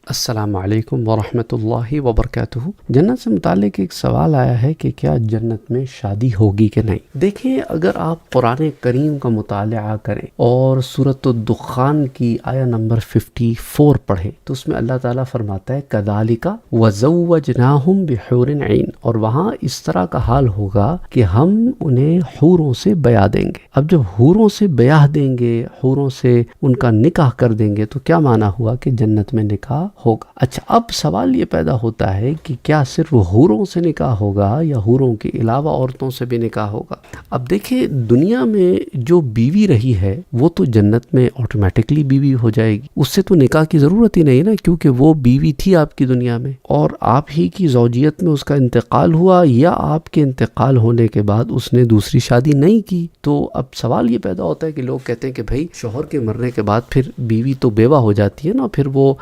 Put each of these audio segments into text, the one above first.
السلام علیکم ورحمۃ اللہ وبرکاتہ۔ جنت سے متعلق ایک سوال آیا ہے کہ کیا جنت میں شادی ہوگی کہ نہیں۔ دیکھیں، اگر آپ قرآن کریم کا مطالعہ کریں اور سورۃ الدخان کی آیہ نمبر 54 پڑھیں تو اس میں اللہ تعالیٰ فرماتا ہے کذالک وزوجناہم بحور عین، اور وہاں اس طرح کا حال ہوگا کہ ہم انہیں حوروں سے بیاہ دیں گے۔ اب جب حوروں سے بیاہ دیں گے، حوروں سے ان کا نکاح کر دیں گے، تو کیا معنی ہوا کہ جنت میں نکاح ہوگا۔ اچھا، اب سوال یہ پیدا ہوتا ہے کہ کیا صرف حوروں سے نکاح ہوگا یا حوروں کے علاوہ عورتوں سے بھی نکاح ہوگا۔ اب دیکھیں، دنیا میں جو بیوی رہی ہے وہ تو جنت میں آٹومیٹکلی بیوی ہو جائے گی، اس سے تو نکاح کی ضرورت ہی نہیں نا، کیونکہ وہ بیوی تھی آپ کی دنیا میں اور آپ ہی کی زوجیت میں اس کا انتقال ہوا، یا آپ کے انتقال ہونے کے بعد اس نے دوسری شادی نہیں کی۔ تو اب سوال یہ پیدا ہوتا ہے کہ لوگ کہتے ہیں کہ بھائی شوہر کے مرنے کے بعد پھر بیوی تو بیوہ ہو جاتی ہے نا، پھر وہ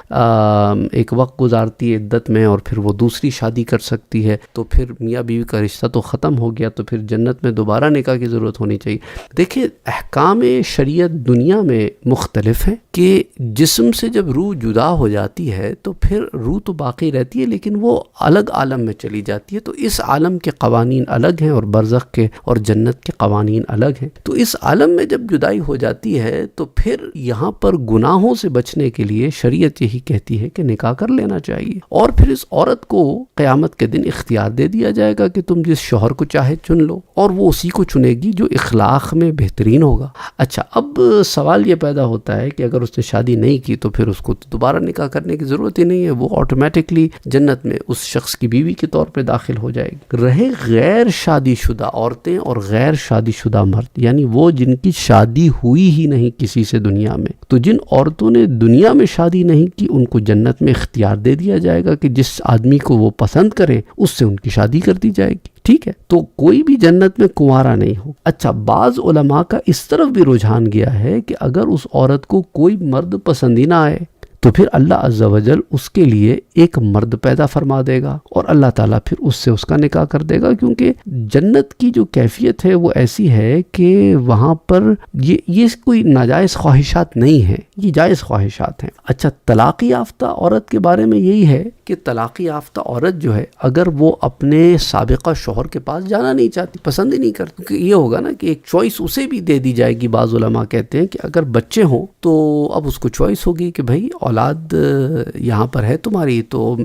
ایک وقت گزارتی ہے عدت میں اور پھر وہ دوسری شادی کر سکتی ہے، تو پھر میاں بیوی کا رشتہ تو ختم ہو گیا، تو پھر جنت میں دوبارہ نکاح کی ضرورت ہونی چاہیے۔ دیکھیں، احکام شریعت دنیا میں مختلف ہیں کہ جسم سے جب روح جدا ہو جاتی ہے تو پھر روح تو باقی رہتی ہے لیکن وہ الگ عالم میں چلی جاتی ہے، تو اس عالم کے قوانین الگ ہیں اور برزخ کے اور جنت کے قوانین الگ ہیں۔ تو اس عالم میں جب جدائی ہو جاتی ہے تو پھر یہاں پر گناہوں سے بچنے کے لیے شریعت یہی کہتی ہے کہ نکاح کر لینا چاہیے، اور پھر اس عورت کو قیامت کے دن اختیار دے دیا جائے گا کہ تم جس شوہر کو چاہے چن لو، اور وہ اسی کو چنے گی جو اخلاق میں بہترین ہوگا۔ اچھا، اب سوال یہ پیدا ہوتا ہے کہ اگر اس نے شادی نہیں کی تو پھر اس کو دوبارہ نکاح کرنے کی ضرورت ہی نہیں ہے، وہ آٹومیٹکلی جنت میں اس شخص کی بیوی کے طور پہ داخل ہو جائے گی۔ رہے غیر شادی شدہ عورتیں اور غیر شادی شدہ مرد، یعنی وہ جن کی شادی ہوئی ہی نہیں کسی سے دنیا میں، تو جن عورتوں نے دنیا میں شادی نہیں کی ان کو جنت میں اختیار دے دیا جائے گا کہ جس آدمی کو وہ پسند کریں اس سے ان کی شادی کر دی جائے گی، ٹھیک ہے؟ تو کوئی بھی جنت میں کنوارا نہیں ہو۔ اچھا، بعض علماء کا اس طرف بھی رجحان گیا ہے کہ اگر اس عورت کو کوئی مرد پسند ہی نہ آئے تو پھر اللہ عز و جل اس کے لیے ایک مرد پیدا فرما دے گا اور اللہ تعالیٰ پھر اس سے اس کا نکاح کر دے گا، کیونکہ جنت کی جو کیفیت ہے وہ ایسی ہے کہ وہاں پر یہ کوئی ناجائز خواہشات نہیں ہیں، یہ جائز خواہشات ہیں۔ اچھا، طلاق یافتہ عورت کے بارے میں یہی ہے کہ طلاق یافتہ عورت جو ہے اگر وہ اپنے سابقہ شوہر کے پاس جانا نہیں چاہتی، پسند ہی نہیں کرتی، کیونکہ یہ ہوگا نا کہ ایک چوائس اسے بھی دے دی جائے گی۔ بعض علماء کہتے ہیں کہ اگر بچے ہوں تو اب اس کو چوائس ہوگی کہ بھائی اولاد یہاں پر ہے تمہاری، تو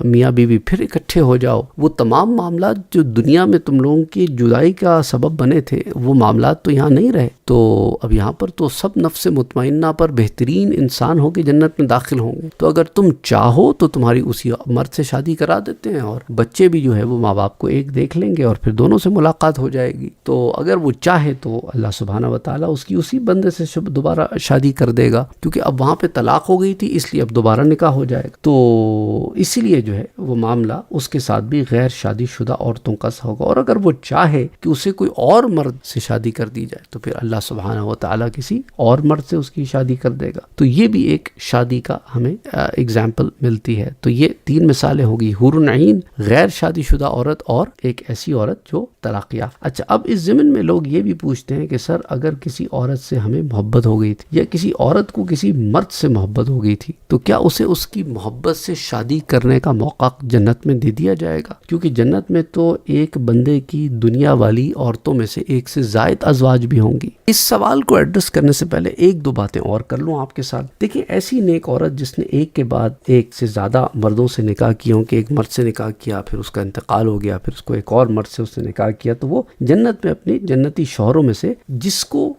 میاں بیوی پھر اکٹھے ہو جاؤ۔ وہ تمام معاملات جو دنیا میں تم لوگوں کی جدائی کا سبب بنے تھے وہ معاملات تو یہاں نہیں رہے، تو اب یہاں پر تو سب نفس مطمئنہ پر بہترین انسان ہو کے جنت میں داخل ہوں گے۔ تو اگر تم چاہو تو تمہاری اسی مرد سے شادی کرا دیتے ہیں اور بچے بھی جو ہے وہ ماں باپ کو ایک دیکھ لیں گے اور پھر دونوں سے ملاقات ہو جائے گی۔ تو اگر وہ چاہے تو اللہ سبحانہ و تعالیٰ اس کی اسی بندے سے دوبارہ شادی کر دے گا، کیونکہ اب وہاں پہ طلاق ہو گئی تھی اس لیے اب دوبارہ نکاح ہو جائے گا۔ تو اسی لیے جو ہے وہ معاملہ اس کے ساتھ بھی غیر شادی شدہ عورتوں کا ہوگا، اور اگر وہ چاہے کہ اسے کوئی اور مرد سے شادی کر دی جائے تو پھر اللہ سبحانہ و تعالیٰ کسی اور مرد سے اس کی شادی کر دے گا۔ تو یہ بھی ایک شادی کا ہمیں اگزامپل ملتی ہے۔ تو یہ 3 مثالیں ہوگی، حور عین، غیر شادی شدہ عورت اور ایک ایسی عورت جو طلاق یافتہ۔ اچھا، اب اس ضمن میں لوگ یہ بھی پوچھتے ہیں کہ سر اگر کسی عورت سے ہمیں محبت ہو گئی تھی یا کسی عورت کو کسی مرد سے محبت ہو گئی تھی تو کیا اسے اس کی محبت سے شادی کرنے کا موقع جنت میں دے دیا جائے گا؟ کیونکہ جنت میں تو ایک بندے کی دنیا والی عورتوں میں سے ایک سے زائد ازواج بھی ہوں گی۔ اس سوال کو ایڈریس کرنے سے پہلے 1-2 باتیں اور کر لوں آپ کے ساتھ۔ دیکھیں، ایسی نیک عورت جس نے ایک کے بعد ایک سے زیادہ مردوں سے نکاح کیا ہوں، کہ ایک مرد سے نکاح کیا پھر اس کا انتقال ہو گیا، پھر اس کو ایک اور مرد سے اس نے نکاح کیا، تو وہ جنت میں اپنی جنتی شوہروں میں سے جس کو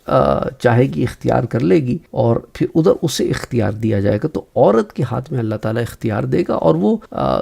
چاہے گی اختیار کر لے گی اور پھر ادھر اسے اختیار دیا جائے گا۔ تو عورت کے ہاتھ میں اللہ تعالیٰ اختیار دے گا، اور وہ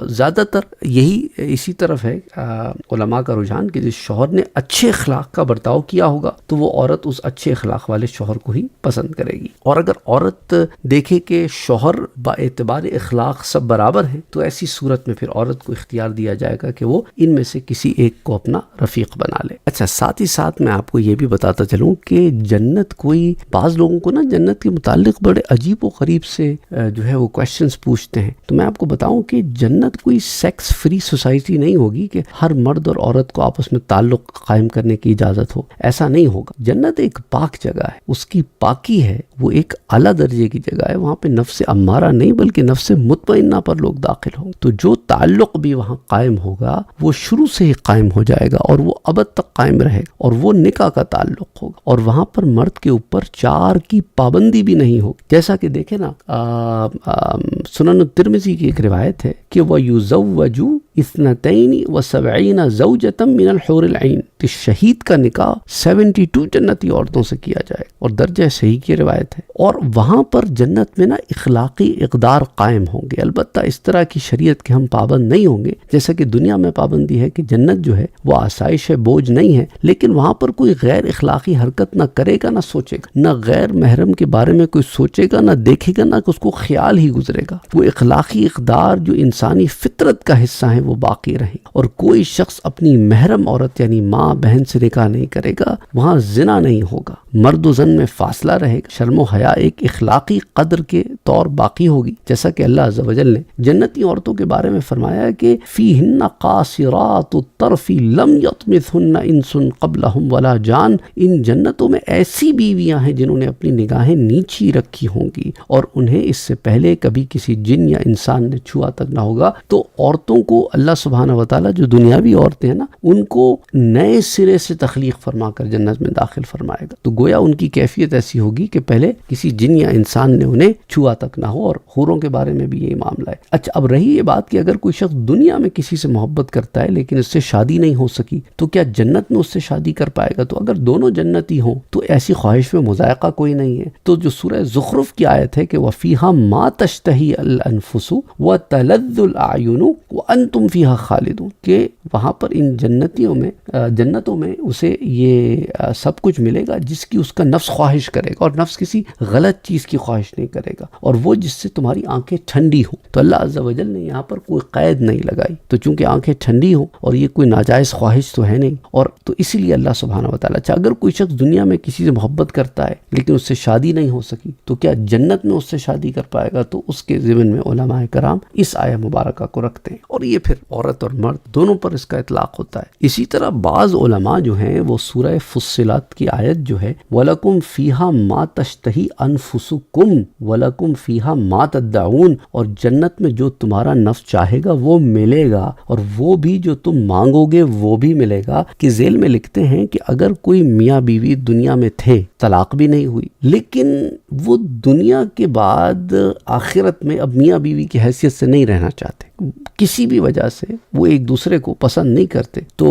زیادہ تر اسی طرف ہے علماء کا رجحان کہ جس شوہر نے اچھے اخلاق کا برتاؤ کیا ہوگا تو وہ عورت اس اچھے اخلاق والے شوہر کو ہی پسند کرے گی۔ اور اگر عورت دیکھے کہ شوہر با اعتبار اخلاق سب برابر ہیں تو ایسی صورت میں پھر عورت کو اختیار دیا جائے گا کہ وہ ان میں سے کسی ایک کو اپنا رفیق بنا لے۔ اچھا، ساتھ ہی ساتھ میں آپ کو یہ بھی بتاتا چلوں کہ جنت کوئی، بعض لوگوں کو نا جنت کے متعلق بڑے عجیب و غریب سے جو ہے وہ کویشچنز پوچھتے ہیں، تو میں آپ کو بتاؤں کہ جنت کوئی سیکس فری سوسائٹی نہیں ہوگی کہ ہر مرد اور عورت کو آپس میں تعلق قائم کرنے کی اجازت ہو، ایسا نہیں ہوگا۔ جنت ایک پاک جگہ ہے، اس کی پاکی ہے، وہ ایک الگ درجے کی جگہ ہے، وہاں پہ نفس امارہ نہیں بلکہ نفس مطمئنہ پر لوگ داخل ہوں، تو جو تعلق بھی وہاں قائم ہوگا وہ شروع سے ہی قائم ہو جائے گا اور وہ ابد تک قائم رہے گا، اور وہ نکاح کا تعلق ہوگا، اور وہاں پر مرد کے اوپر 4 کی پابندی بھی نہیں ہوگی۔ جیسا کہ دیکھیں نا سنن الترمذی کی ایک روایت ہے کہ وَيُزَوَّجُ 72 زوجة من الحور العین، کہ شہید کا نکاح 72 جنتی عورتوں سے کیا جائے، اور درجہ صحیح کی روایت ہے، اور وہاں پر جنت میں نا اخلاقی اقدار قائم ہوں گے۔ البتہ اس طرح کی شریعت کے ہم پابند نہیں ہوں گے جیسا کہ دنیا میں پابندی ہے کہ جنت جو ہے وہ آسائش ہے، بوجھ نہیں ہے، لیکن وہاں پر کوئی غیر اخلاقی حرکت نہ کرے گا، نہ سوچے گا، نہ غیر محرم کے بارے میں کوئی سوچے گا، نہ دیکھے گا، نہ اس کو خیال ہی گزرے گا۔ وہ اخلاقی اقدار جو انسانی فطرت کا حصہ ہیں وہ باقی رہیں، اور کوئی شخص اپنی محرم عورت یعنی ماں بہن سے نکاح نہیں کرے گا، وہاں زنا نہیں ہوگا، مرد و زن میں فاصلہ رہے گا، شرم و حیا ایک اخلاقی قدر کے طور باقی ہوگی، جیسا کہ اللہ عز و جل نے جنتی عورتوں کے بارے میں فرمایا کہ فیہن قاصرات الطرف لم یطمثہن انس قبلہم ولا جان، ان جنتوں میں ایسی بیویاں ہیں جنہوں نے اپنی نگاہیں نیچی رکھی ہوں گی اور انہیں اس سے پہلے کبھی کسی جن یا انسان نے چھوا تک نہ ہوگا۔ تو عورتوں کو اللہ سبحانہ وتعالی جو دنیاوی عورتیں ہیں نا ان کو نئے سرے سے تخلیق فرما کر جنت میں داخل فرمائے گا، تو گویا ان کی کیفیت ایسی ہوگی کہ پہلے کسی جن یا انسان نے انہیں چھوا تک نہ ہو، اور حوروں کے بارے میں بھی یہی معاملہ ہے۔ اچھا، اب رہی یہ بات کہ اگر کوئی شخص دنیا میں کسی سے محبت کرتا ہے لیکن اس سے شادی نہیں ہو سکی تو کیا جنت میں اس سے شادی کر پائے گا؟ تو اگر دونوں جنتی ہوں تو ایسی خواہش میں مذائقہ کوئی نہیں ہے۔ تو جو سورہ زخرف کی آیت ہے کہ وَفِيهَا مَا تَشْتَهِي الْأَنفُسُ وَتَلَذُّ الْأَعْيُنُ وَأَنْتُمْ فِيهَا خَالِدُونَ، کہ وہاں پر ان جنتوں میں اسے یہ سب کچھ ملے گا جس کی اس کا نفس خواہش کرے گا، اور نفس کسی غلط چیز کی خواہش نہیں کرے گا، اور وہ جس سے تمہاری آنکھیں ٹھنڈی ہوں۔ تو اللہ عز و جل نے یہاں پر کوئی قید نہیں لگائی، تو چونکہ آنکھیں ٹھنڈی ہوں اور یہ کوئی ناجائز خواہش تو ہے نہیں، اور تو اسی لیے اللہ سبحانہ وتعالیٰ اگر کوئی شخص دنیا میں کسی سے محبت کرتا ہے لیکن اس سے شادی نہیں ہو سکی تو کیا جنت میں اس سے شادی کر پائے گا؟ تو اس کے ضمن میں علماء کرام اس آیہ مبارکہ کو رکھتے ہیں، اور یہ پھر عورت اور مرد دونوں پر اس کا اطلاق ہوتا ہے۔ اسی طرح بعض علماء جو ہیں وہ سورہ فصلت کی آیت جو ہے وَلَكُمْ فِيهَا مَا تَشْتَهِي أَنفُسُكُمْ وَلَكُمْ فِيهَا مَا تَدَّعُونَ، اور جنت میں جو تمہارا نفس چاہے گا وہ ملے گا، اور وہ بھی جو تم مانگو گے وہ بھی ملے گا۔ کہ ذیل میں لکھتے ہیں کہ اگر کوئی میاں بیوی دنیا میں تھے، طلاق بھی نہیں ہوئی، لیکن وہ دنیا کے بعد آخرت میں اب میاں بیوی کی حیثیت سے نہیں رہنا چاہتے، کسی بھی وجہ سے وہ ایک دوسرے کو پسند نہیں کرتے، تو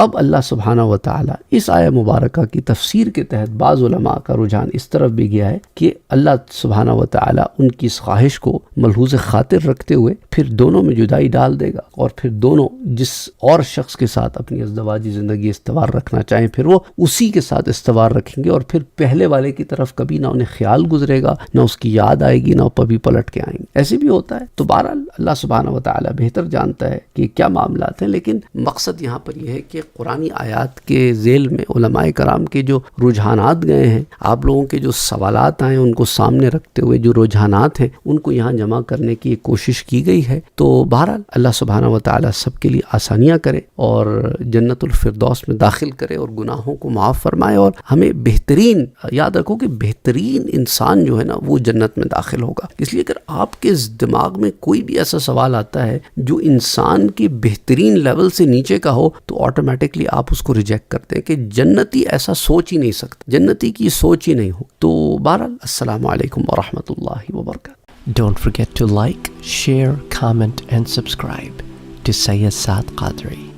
اب اللہ سبحانہ وتعالی اس آیہ مبارکہ کی تفسیر کے تحت بعض علماء کا رجحان اس طرف بھی گیا ہے کہ اللہ سبحانہ وتعالی ان کی اس خواہش کو ملحوظ خاطر رکھتے ہوئے پھر دونوں میں جدائی ڈال دے گا، اور پھر دونوں جس اور شخص کے ساتھ اپنی ازدواجی زندگی استوار رکھنا چاہیں پھر وہ اسی کے ساتھ استوار رکھیں گے، اور پھر پہلے والے کی طرف کبھی نہ انہیں خیال گزرے گا، نہ اس کی یاد آئے گی، نہ کبھی پلٹ کے آئیں گے۔ ایسے بھی ہوتا ہے، تو بہرحال اللہ سبحانہ وتعالی بہتر جانتا ہے کہ کیا معاملات ہیں، لیکن مقصد یہاں پر یہ ہے کہ قرآنی آیات کے ذیل میں علماء کرام کے جو رجحانات گئے ہیں، آپ لوگوں کے جو سوالات آئے ان کو سامنے رکھتے ہوئے جو رجحانات ہیں ان کو یہاں جمع کرنے کی کوشش کی گئی ہے۔ تو بہرحال اللہ سبحانہ وتعالی سب کے لیے آسانیاں کرے اور جنت الفردوس میں داخل کرے اور گناہوں کو معاف فرمائے، اور ہمیں بہترین، یاد رکھو کہ بہترین انسان جو ہے نا وہ جنت میں داخل ہوگا۔ اس لیے اگر آپ کے دماغ میں کوئی بھی ایسا سوال آتا ہے جو انسان کے بہترین لیول سے نیچے کا ہو تو آٹومیٹکلی آپ اس کو ریجیکٹ کرتے ہیں کہ جنتی ایسا سوچ ہی نہیں سکتا، جنتی کی سوچ ہی نہیں ہو۔ تو بہرحال السلام علیکم ورحمۃ اللہ وبرکاتہ۔ Don't forget to like, share, comment and subscribe to Sayyid Saad Qadri.